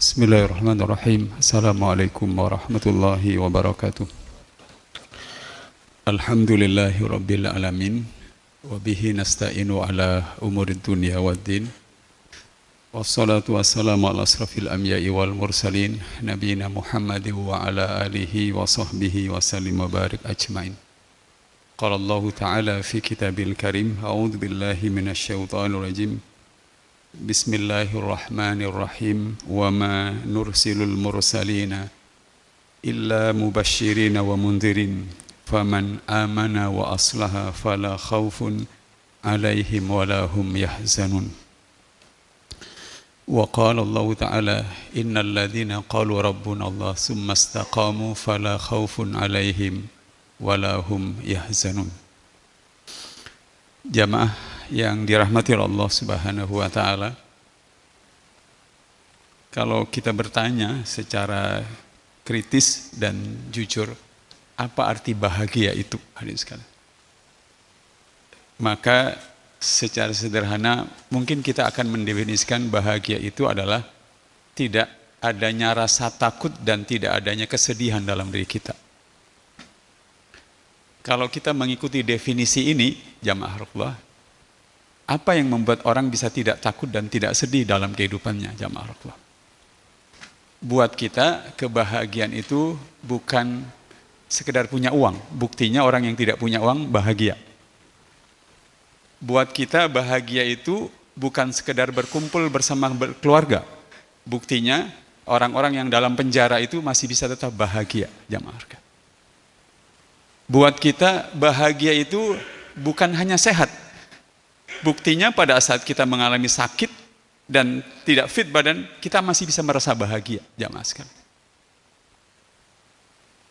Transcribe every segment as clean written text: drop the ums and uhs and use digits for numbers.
Bismillahirrahmanirrahim. Assalamualaikum warahmatullahi wabarakatuh. Alhamdulillahi rabbil alamin. Wabihi nasta'inu ala umurid dunia waddin. Wassalatu wassalamu ala asrafil anbiya'i wal mursalin. Nabiyina Muhammadin wa ala alihi wa sahbihi wa sallim wa barik ajmain. Qala Allah ta'ala fi kitabil karim. A'udhu billahi minasyaitanir rajim. Bismillahirrahmanirrahim. Wa ma nursilul mursalina illa mubashirina wa mundhirin faman amana wa aslaha fala khawfun alaihim wa lahum yahzanun. Wa qala Allah ta'ala innal ladzina qalu rabbuna Allah summa istaqamu fala khawfun alaihim wa lahum yahzanun. Jamaah yang dirahmati Allah Subhanahu wa ta'ala, kalau kita bertanya secara kritis dan jujur, apa arti bahagia itu, hadirin sekalian? Maka secara sederhana mungkin kita akan mendefinisikan bahagia itu adalah tidak adanya rasa takut dan tidak adanya kesedihan dalam diri kita. Kalau kita mengikuti definisi ini, jamaah Allah, apa yang membuat orang bisa tidak takut dan tidak sedih dalam kehidupannya, jamaah Allah? Buat kita, kebahagiaan itu bukan sekedar punya uang. Buktinya orang yang tidak punya uang bahagia. Buat kita, bahagia itu bukan sekedar berkumpul bersama keluarga. Buktinya, orang-orang yang dalam penjara itu masih bisa tetap bahagia, jamaah. Buat kita, bahagia itu bukan hanya sehat. Buktinya pada saat kita mengalami sakit dan tidak fit badan, kita masih bisa merasa bahagia, jamaah sekalian.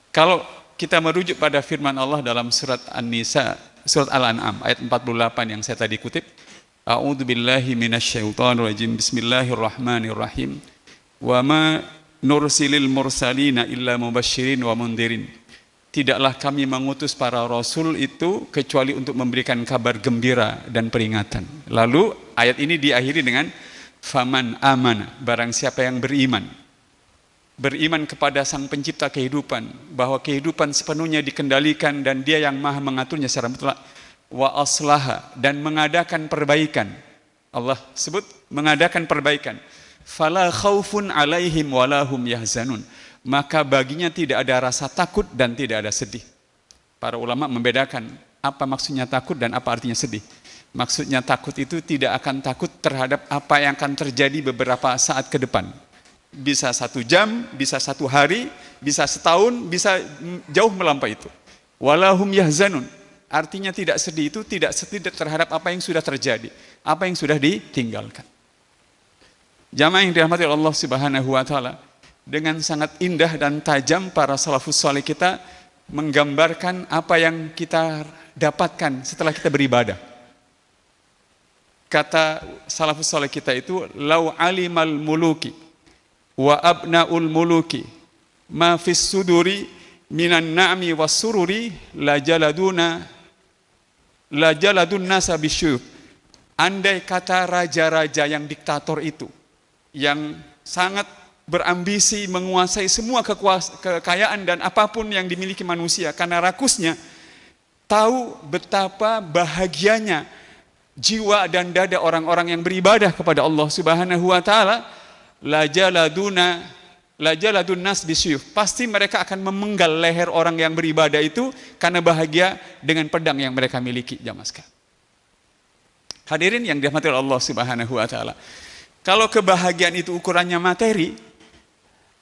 Kalau kita merujuk pada firman Allah dalam surat An-Nisa, surat Al-An'am ayat 48 yang saya tadi kutip, A'udzu billahi minasyaitonir rajim. Bismillahirrahmanirrahim. Wa ma nursilil mursalina illa mubasysyirin wa mundhirin. Tidaklah kami mengutus para rasul itu kecuali untuk memberikan kabar gembira dan peringatan. Lalu ayat ini diakhiri dengan faman amana, barang siapa yang beriman. Beriman kepada sang pencipta kehidupan, bahwa kehidupan sepenuhnya dikendalikan dan dia yang maha mengaturnya secara mutlak. Wa aslaha, dan mengadakan perbaikan. Allah sebut mengadakan perbaikan. Fala khaufun alaihim walahum yahzanun. Maka baginya tidak ada rasa takut dan tidak ada sedih. Para ulama membedakan apa maksudnya takut dan apa artinya sedih. Maksudnya takut itu tidak akan takut terhadap apa yang akan terjadi beberapa saat ke depan. Bisa 1 jam, bisa 1 hari, bisa setahun, bisa jauh melampaui itu. Walahum yahzanun, artinya tidak sedih itu tidak sedih terhadap apa yang sudah terjadi, apa yang sudah ditinggalkan. Jamaah yang dirahmati Allah Subhanahu wa ta'ala, dengan sangat indah dan tajam para salafus saleh kita menggambarkan apa yang kita dapatkan setelah kita beribadah. Kata salafus saleh kita itu, lau alimal muluki wa abnaul muluki ma fis suduri minan na'mi was sururi la jaladun nasa bisyuf. Andai kata raja-raja yang diktator itu, yang sangat berambisi menguasai semua kekayaan dan apapun yang dimiliki manusia karena rakusnya, tahu betapa bahagianya jiwa dan dada orang-orang yang beribadah kepada Allah Subhanahu wa ta'ala, la jaladun nas bisyuf. Pasti mereka akan memenggal leher orang yang beribadah itu karena bahagia dengan pedang yang mereka miliki, jamaah sekalian. Hadirin yang dirahmati Allah Subhanahu wa ta'ala, kalau kebahagiaan itu ukurannya materi,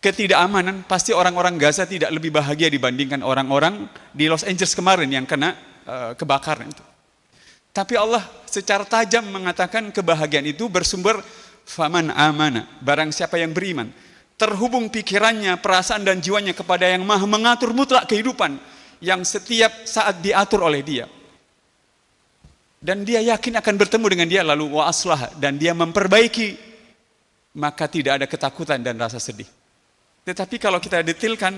ketidakamanan, pasti orang-orang Gaza tidak lebih bahagia dibandingkan orang-orang di Los Angeles kemarin yang kena kebakaran itu. Tapi Allah secara tajam mengatakan kebahagiaan itu bersumber faman amana, barang siapa yang beriman, terhubung pikirannya, perasaan dan jiwanya kepada yang maha mengatur mutlak kehidupan, yang setiap saat diatur oleh dia. Dan dia yakin akan bertemu dengan dia, lalu wa aslah, dan dia memperbaiki, maka tidak ada ketakutan dan rasa sedih. Tetapi kalau kita detailkan,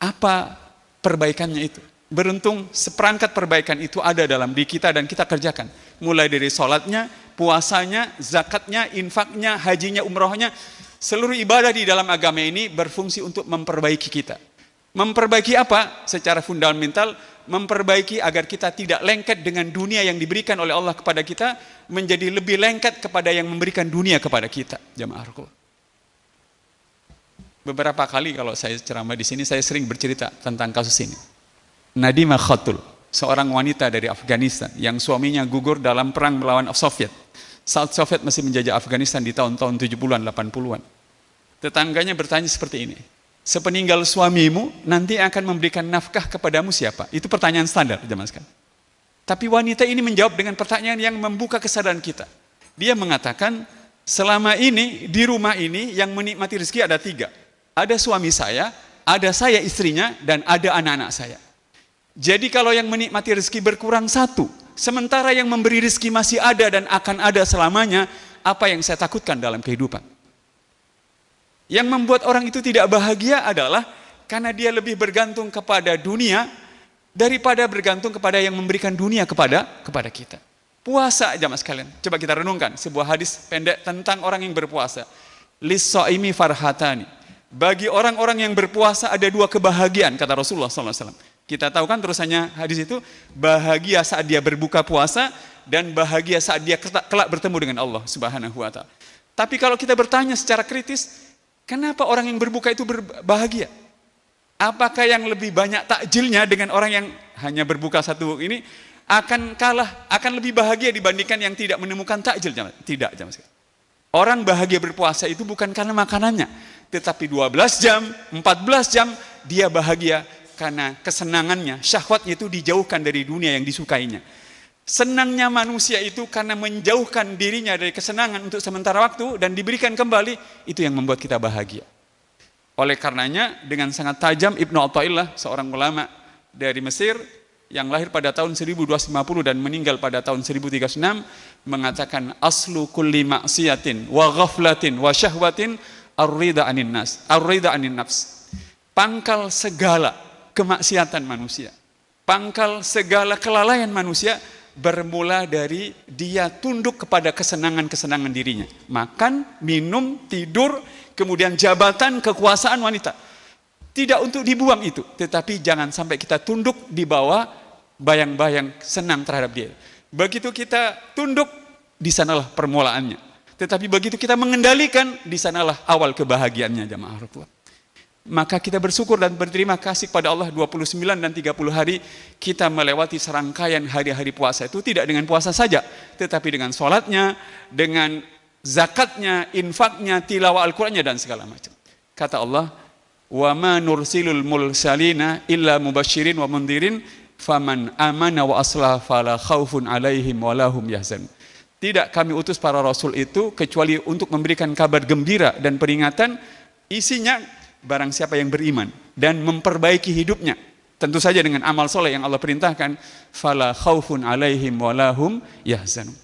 apa perbaikannya itu? Beruntung seperangkat perbaikan itu ada dalam diri kita dan kita kerjakan. Mulai dari sholatnya, puasanya, zakatnya, infaknya, hajinya, umrohnya, Seluruh ibadah di dalam agama ini berfungsi untuk memperbaiki kita. Memperbaiki apa? Secara fundamental, memperbaiki agar kita tidak lengket dengan dunia yang diberikan oleh Allah kepada kita, menjadi lebih lengket kepada yang memberikan dunia kepada kita. Jamaah Rasulullah. Beberapa kali kalau saya ceramah di sini, saya sering bercerita tentang kasus ini. Nadimah Khatul, seorang wanita dari Afghanistan yang suaminya gugur dalam perang melawan Soviet. Saat Soviet masih menjajah Afghanistan di tahun-tahun 70-an, 80-an. Tetangganya bertanya seperti ini, sepeninggal suamimu nanti akan memberikan nafkah kepadamu siapa? Itu pertanyaan standar jamaah sekalian. Tapi wanita ini menjawab dengan pertanyaan yang membuka kesadaran kita. Dia mengatakan, selama ini di rumah ini yang menikmati rezeki ada 3. Ada suami saya, ada saya istrinya, dan ada anak-anak saya. Jadi kalau yang menikmati rezeki berkurang 1, sementara yang memberi rezeki masih ada dan akan ada selamanya, apa yang saya takutkan dalam kehidupan? Yang membuat orang itu tidak bahagia adalah karena dia lebih bergantung kepada dunia daripada bergantung kepada yang memberikan dunia kepada kita. Puasa jamaah sekalian, coba kita renungkan sebuah hadis pendek tentang orang yang berpuasa. Lis-shaimi farhatani. Bagi orang-orang yang berpuasa ada 2 kebahagiaan, kata Rasulullah SAW. Kita tahu kan terusannya hadis itu, bahagia saat dia berbuka puasa dan bahagia saat dia kelak bertemu dengan Allah Subhanahu wa taala. Tapi kalau kita bertanya secara kritis, kenapa orang yang berbuka itu berbahagia? Apakah yang lebih banyak takjilnya dengan orang yang hanya berbuka 1 ini akan lebih bahagia dibandingkan yang tidak menemukan takjil? Tidak, jamaah. Orang bahagia berpuasa itu bukan karena makanannya, tetapi 12 jam, 14 jam dia bahagia karena kesenangannya, syahwatnya itu dijauhkan dari dunia yang disukainya. Senangnya manusia itu karena menjauhkan dirinya dari kesenangan untuk sementara waktu dan diberikan kembali, itu yang membuat kita bahagia. Oleh karenanya dengan sangat tajam Ibnu Athaillah, seorang ulama dari Mesir yang lahir pada tahun 1250 dan meninggal pada tahun 1036, mengatakan aslu kulli maksiatin wa ghaflatin wa syahwatin ar-ridha anin nafs. Pangkal segala kemaksiatan manusia, pangkal segala kelalaian manusia bermula dari dia tunduk kepada kesenangan-kesenangan dirinya. Makan, minum, tidur, kemudian jabatan, kekuasaan wanita. Tidak untuk dibuang itu, tetapi jangan sampai kita tunduk di bawah bayang-bayang senang terhadap dia. Begitu kita tunduk, di sanalah permulaannya. Tetapi begitu kita mengendalikan, di sanalah awal kebahagiaannya jamaah Rasulullah. Maka kita bersyukur dan berterima kasih kepada Allah 29 dan 30 hari kita melewati serangkaian hari-hari puasa itu tidak dengan puasa saja, tetapi dengan sholatnya, dengan zakatnya, infaknya, tilawah Al-Qur'annya dan segala macam. Kata Allah, wa ma nursilul mursalina illa mubasyirin wa mundhirin faman amana wa aslaha fala khaufun alaihim wa lahum yahzanun. Tidak kami utus para rasul itu kecuali untuk memberikan kabar gembira dan peringatan, isinya barang siapa yang beriman dan memperbaiki hidupnya, tentu saja dengan amal soleh yang Allah perintahkan, fala khaufun alaihim wa lahum yahzanun.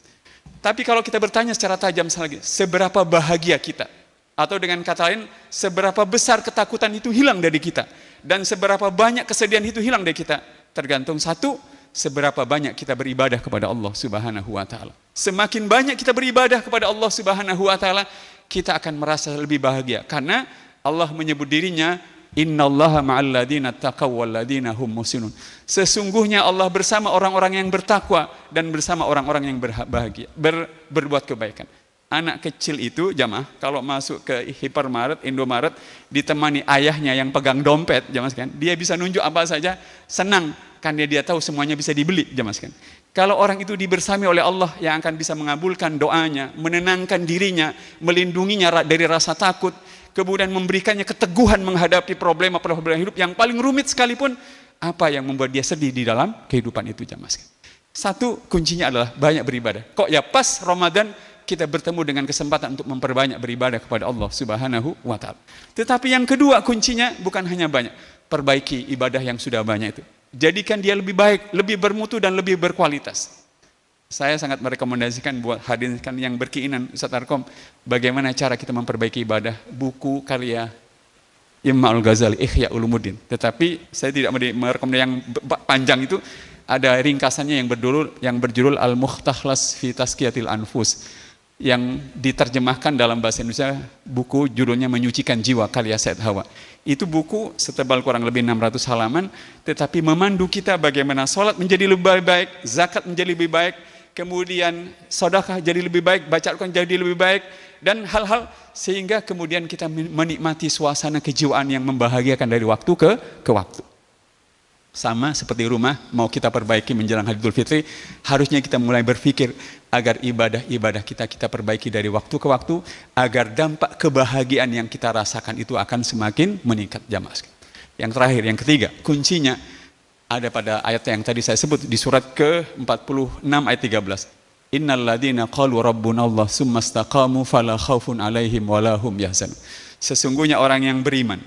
Tapi kalau kita bertanya secara tajam lagi, seberapa bahagia kita? Atau dengan kata lain, seberapa besar ketakutan itu hilang dari kita? Dan seberapa banyak kesedihan itu hilang dari kita? Tergantung 1, seberapa banyak kita beribadah kepada Allah Subhanahu wa taala. Semakin banyak kita beribadah kepada Allah Subhanahu wa taala, kita akan merasa lebih bahagia karena Allah menyebut dirinya innallaha ma'al ladzina taqaw wal ladzina hum muhsinun. Sesungguhnya Allah bersama orang-orang yang bertakwa dan bersama orang-orang yang berbahagia, berbuat kebaikan. Anak kecil itu jamaah kalau masuk ke hipermarket, Indomaret, ditemani ayahnya yang pegang dompet, jamaah sekalian, dia bisa nunjuk apa saja, senang karena dia tahu semuanya bisa dibeli, jamaah sekalian. Kalau orang itu dibersami oleh Allah yang akan bisa mengabulkan doanya, menenangkan dirinya, melindunginya dari rasa takut, kemudian memberikannya keteguhan menghadapi problem hidup yang paling rumit sekalipun, apa yang membuat dia sedih di dalam kehidupan itu jamaah sekalian? 1, kuncinya adalah banyak beribadah. Kok ya pas Ramadan kita bertemu dengan kesempatan untuk memperbanyak beribadah kepada Allah Subhanahu wa taala. Tetapi yang kedua kuncinya bukan hanya banyak, perbaiki ibadah yang sudah banyak itu. Jadikan dia lebih baik, lebih bermutu dan lebih berkualitas. Saya sangat merekomendasikan buat hadirin yang berkeinginan Ustaz Arkom, bagaimana cara kita memperbaiki ibadah, buku karya Imam Al-Ghazali, Ihya Ulumuddin. Tetapi saya tidak merekomendasikan yang panjang itu, ada ringkasannya yang berjudul Al-Mukhtaslas fi Tazkiyatil Anfus. yang diterjemahkan dalam bahasa Indonesia, buku judulnya Menyucikan Jiwa karya Said Hawa. Itu buku setebal kurang lebih 600 halaman, tetapi memandu kita bagaimana sholat menjadi lebih baik, zakat menjadi lebih baik, kemudian sedekah jadi lebih baik, baca Al-Quran jadi lebih baik, dan hal-hal sehingga kemudian kita menikmati suasana kejiwaan yang membahagiakan dari waktu ke waktu. Sama seperti rumah, mau kita perbaiki menjelang Hari Idul Fitri, harusnya kita mulai berpikir agar ibadah-ibadah kita perbaiki dari waktu ke waktu, agar dampak kebahagiaan yang kita rasakan itu akan semakin meningkat. Jamaah. Yang terakhir, yang ketiga, kuncinya ada pada ayat yang tadi saya sebut di surat ke-46 ayat 13. Innal ladzina qalu rabbunallah tsumma istaqamu fala khaufun 'alaihim wala hum yahzanun. Sesungguhnya orang yang beriman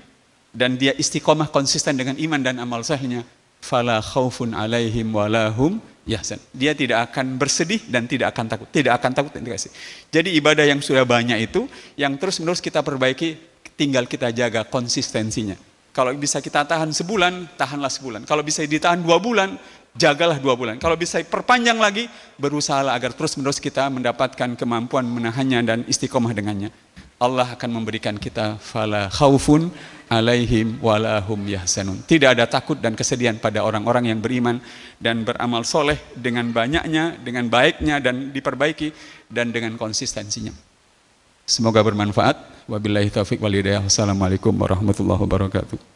dan dia istiqomah konsisten dengan iman dan amal salehnya, fala khaufun 'alaihim wala hum yahzan. Dia tidak akan bersedih dan tidak akan takut. Tidak akan takut dan tidak sedih. Jadi ibadah yang sudah banyak itu yang terus-menerus kita perbaiki, tinggal kita jaga konsistensinya. Kalau bisa kita tahan sebulan, tahanlah sebulan. Kalau bisa ditahan 2 bulan, jagalah 2 bulan. Kalau bisa perpanjang lagi, berusahalah agar terus-menerus kita mendapatkan kemampuan menahannya dan istiqomah dengannya. Allah akan memberikan kita fala khaufun 'alaihim wala hum yahzanun. Tidak ada takut dan kesedihan pada orang-orang yang beriman dan beramal soleh dengan banyaknya, dengan baiknya dan diperbaiki dan dengan konsistensinya. Semoga bermanfaat. Wabillahi taufiq wal hidayah. Wassalamualaikum warahmatullahi wabarakatuh.